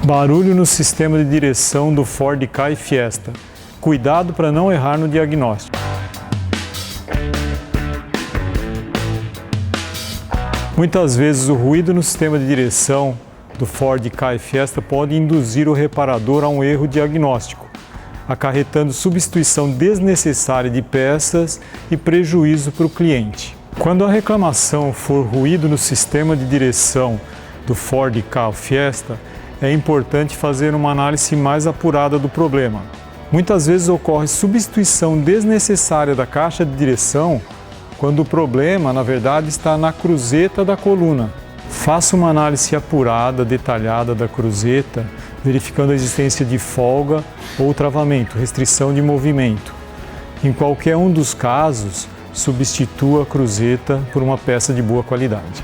Barulho no sistema de direção do Ford Ka e Fiesta. Cuidado para não errar no diagnóstico. Muitas vezes o ruído no sistema de direção do Ford Ka e Fiesta pode induzir o reparador a um erro diagnóstico, acarretando substituição desnecessária de peças e prejuízo para o cliente. Quando a reclamação for ruído no sistema de direção do Ford Ka ou Fiesta, é importante fazer uma análise mais apurada do problema. Muitas vezes ocorre substituição desnecessária da caixa de direção quando o problema, na verdade, está na cruzeta da coluna. Faça uma análise apurada, detalhada da cruzeta, verificando a existência de folga ou travamento, restrição de movimento. Em qualquer um dos casos, substitua a cruzeta por uma peça de boa qualidade.